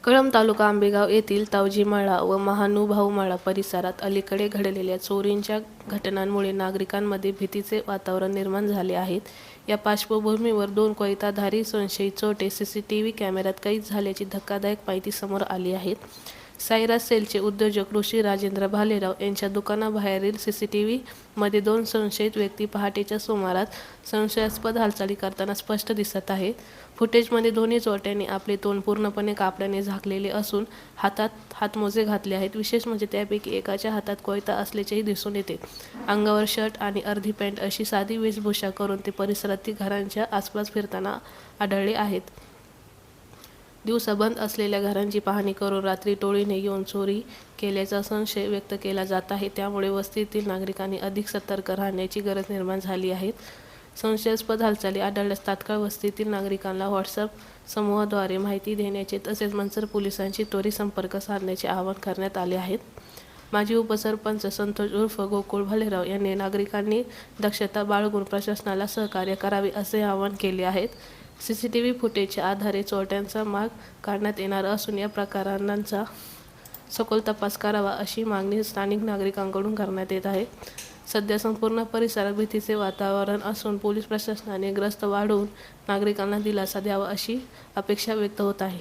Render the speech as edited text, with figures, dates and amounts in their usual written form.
कळंब तालुका आंबेगाव येथील तावजीमाळा व महानुभावमाळा परिसरात अलीकडे घडलेल्या चोरींच्या घटनांमुळे नागरिकांमध्ये भीतीचे वातावरण निर्माण झाले आहेत. या पार्श्वभूमीवर 2 कोयताधारी संशयित चोरटे सीसीटीव्ही कॅमेऱ्यात कैद झाल्याची धक्कादायक माहिती समोर आली आहे. सायराज सेलचे उद्योजक ऋषी राजेंद्र भालेराव यांच्या दुकानाबाहेरील सीसीटीव्हीमध्ये 2 संशयित व्यक्ती पहाटेच्या सुमारास संशयास्पद हालचाली करताना स्पष्ट दिसत आहेत. फुटेजमध्ये दोन्ही चोरट्यांनी आपले तोंड पूर्णपणे कापडाने झाकलेले असून हातात हातमोजे घातले आहेत. विशेष म्हणजे त्यापैकी एकाच्या हातात कोयता असल्याचेही दिसून येते. अंगावर शर्ट आणि अर्धी पॅन्ट अशी साधी वेशभूषा करून ते परिसरातील घरांच्या आसपास फिरताना आढळले आहेत. दिवसा बंद असलेल्या घरांची पाहणी करून रात्री टोळीने येऊन चोरी केल्याचा संशय व्यक्त केला जात आहे. त्यामुळे वस्तीतील नागरिकांनी अधिक सतर्क राहण्याची गरज निर्माण झाली आहे. संशयास्पद हालचाली आढळल्यास तात्काळ वस्तीतील नागरिकांना व्हॉट्सअप समूहाद्वारे माहिती देण्याचे तसेच मनसर पोलिसांशी त्वरित संपर्क साधण्याचे आवाहन करण्यात आले आहे. माजी उपसरपंच संतोष उर्फ गोकुळ भालेराव यांनी नागरिकांनी दक्षता बाळगून प्रशासनाला सहकार्य करावे असे आवाहन केले आहे. सीसीटीव्ही फुटेजच्या आधारे चोरट्यांचा माग काढण्यात येणार असून या प्रकरणांचा सखोल तपास करावा अशी मागणी स्थानिक नागरिकांकडून करण्यात येत आहे. सध्या संपूर्ण परिसरात भीतीचे वातावरण असून पोलीस प्रशासनाने गस्त वाढवून नागरिकांना दिलासा द्यावा अशी अपेक्षा व्यक्त होत आहे.